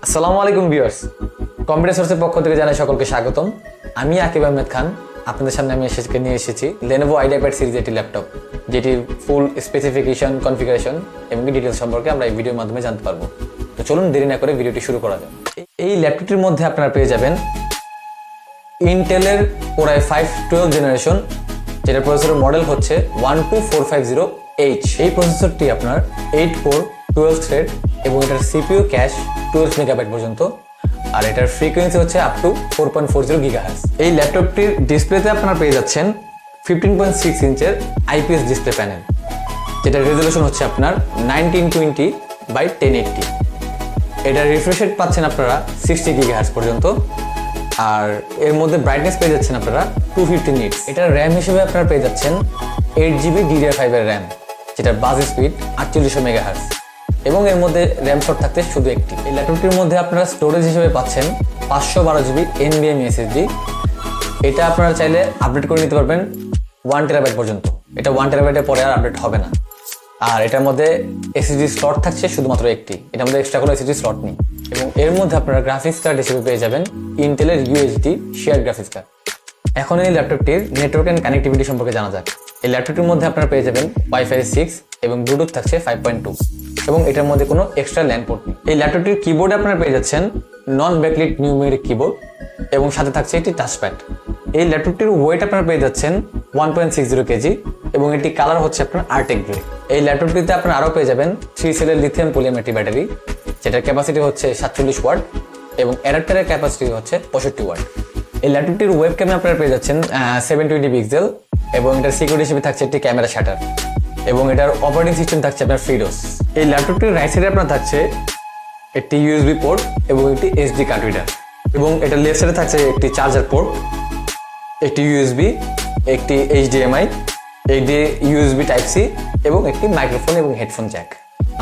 আসসালামু আলাইকুম viewers, computer সোর্সের পক্ষ থেকে জানাই সকলকে স্বাগতম। আমি আকিব আহমেদ খান। আপনাদের সামনে আমি নিয়ে এসেছি Lenovo IdeaPad সিরিজ একটি ল্যাপটপ, যেটির ফুল স্পেসিফিকেশন, কনফিগারেশন এবং ডিটেলস সম্পর্কে আমরা এই ভিডিওর মাধ্যমে জানতে পারবো। তো চলুন দেরি না করে ভিডিওটি শুরু করা যাক। এই ল্যাপটপটির মধ্যে আপনারা পেয়ে যাবেন ইন্টেলের Core i5 12th জেনারেশন, যেটার প্রসেসরের মডেল হচ্ছে 12450H। এই প্রসেসরটি আপনার 8 কোর 12 থ্রেড এবং এটার সিপিইউ ক্যাশ 12 মেগাবাইট পর্যন্ত, আর এটার ফ্রিকোয়েন্সি হচ্ছে আপ টু 4.40 গিগাহার্টজ। এই ল্যাপটপটির ডিসপ্লেতে আপনারা পেয়ে যাচ্ছেন 15.6 ইঞ্চের আইপিএস ডিসপ্লে প্যানেল, যেটার রেজলিউশন হচ্ছে আপনার 1920x1080। এটার রিফ্রেশ রেট পাচ্ছেন আপনারা 60 গিগাহার্টজ পর্যন্ত, আর এর মধ্যে ব্রাইটনেস পেয়ে যাচ্ছেন আপনারা 250 নিটস। এটার র্যাম হিসেবে আপনারা পেয়ে যাচ্ছেন 8GB DDR5 এর র্যাম, যেটার বাস স্পিড 4800 মেগাহার্টজ, এবং এর মধ্যে র্যাম স্লট থাকতে শুধু একটি। এই ল্যাপটপটির মধ্যে আপনারা স্টোরেজ হিসেবে পাচ্ছেন 512GB NVMe SSD। এটা আপনারা চাইলে আপডেট করে নিতে পারবেন 1 টেরাবাইট পর্যন্ত। এটা 1 টেরাবাইটের পরে আর আপডেট হবে না। আর এটার মধ্যে SSD স্লট থাকছে শুধুমাত্র একটি, এটার মধ্যে এক্সট্রা কোনো SSD স্লট নেই। এবং এর মধ্যে আপনারা গ্রাফিক্স কার্ড হিসেবে পেয়ে যাবেন ইন্টেলের UHD শেয়ার গ্রাফিক্স কার্ড। এখন এই ল্যাপটপটির নেটওয়ার্ক অ্যান্ড কানেক্টিভিটি সম্পর্কে জানা যাক। এই ল্যাপটপটির মধ্যে আপনারা পেয়ে যাবেন Wi-Fi 6 এবং ব্লুটুথ থাকছে 5.2, এবং এটার মধ্যে কোনো এক্সট্রা ল্যান্ড পোর্ট নেই। এই ল্যাপটপটির কিবোর্ডে আপনারা পেয়ে যাচ্ছেন নন ব্যাকলিট নিউমেরিক কিবোর্ড, এবং সাথে থাকছে একটি টাচপ্যাড। এই ল্যাপটপটির ওয়েট আপনারা পেয়ে যাচ্ছেন 1.60 কেজি, এবং এটি কালার হচ্ছে আপনার আর্টেক গ্রে। এই ল্যাপটপটিতে আপনারা আরও পেয়ে যাবেন 3 সেলের লিথিয়াম পলিয়ামেট্রি ব্যাটারি, যেটার ক্যাপাসিটি হচ্ছে 47 ওয়াট এবং অ্যাডাপ্টারের ক্যাপাসিটি হচ্ছে 65 ওয়াট। এই ল্যাপটপটির ওয়েব ক্যামেরা আপনারা পেয়ে যাচ্ছেন 720 পিক্সেল, এবং এটার সিকিউরিটি হিসেবে থাকছে একটি ক্যামেরা শাটার, এবং এটার অপারেটিং সিস্টেম থাকছে আপনার ফিডোস। এই ল্যাপটপটির রাইট সাইডে আপনার থাকছে একটি USB পোর্ট এবং একটি SD কার্ড রিডার, এবং এটার লেফট সাইডে থাকছে একটি চার্জার পোর্ট, একটি USB, একটি HDMI, একটি USB টাইপ সি, এবং একটি মাইক্রোফোন এবং হেডফোন জ্যাক।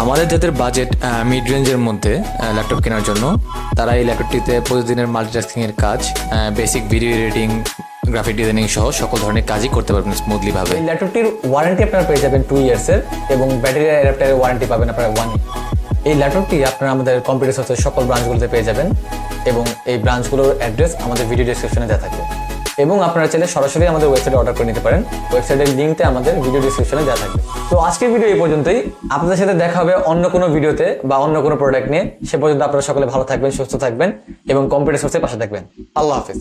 আমাদের যাদের বাজেট মিড রেঞ্জের মধ্যে ল্যাপটপ কেনার জন্য, তারা এই ল্যাপটপটিতে প্রতিদিনের মাল্টিটাস্কিংয়ের কাজ, basic video editing, graphic designing সহ সকল ধরনের কাজই করতে পারবেন স্মুথলি ভাবে। এই ল্যাপটপটির ওয়ারেন্টি আপনারা পেয়ে যাবেন 2 ইয়ার্সের, এবং ব্যাটারি অ্যাডাপ্টারের ওয়ারেন্টি পাবেন আপনারা 1 ইয়ার। এই ল্যাপটপটি আপনারা আমাদের কম্পিউটার সোর্সের সকল ব্রাঞ্চগুলোতে পেয়ে যাবেন, এবং এই ব্রাঞ্চগুলোর অ্যাড্রেস আমাদের ভিডিও ডেসক্রিপশনে দেওয়া থাকবে, এবং আপনারা চাইলে সরাসরি আমাদের ওয়েবসাইটে অর্ডার করে নিতে পারেন। ওয়েবসাইটের লিঙ্কটা আমাদের ভিডিও ডেসক্রিপশনে দেওয়া থাকবে। তো আজকের ভিডিও এই পর্যন্তই। আপনাদের সাথে দেখা হবে অন্য কোনো ভিডিওতে বা অন্য কোনো প্রোডাক্ট নিয়ে। সে পর্যন্ত আপনারা সকলে ভালো থাকবেন, সুস্থ থাকবেন এবং কম্পিউটার সোর্সের পাশে থাকবেন। আল্লাহ হাফেজ।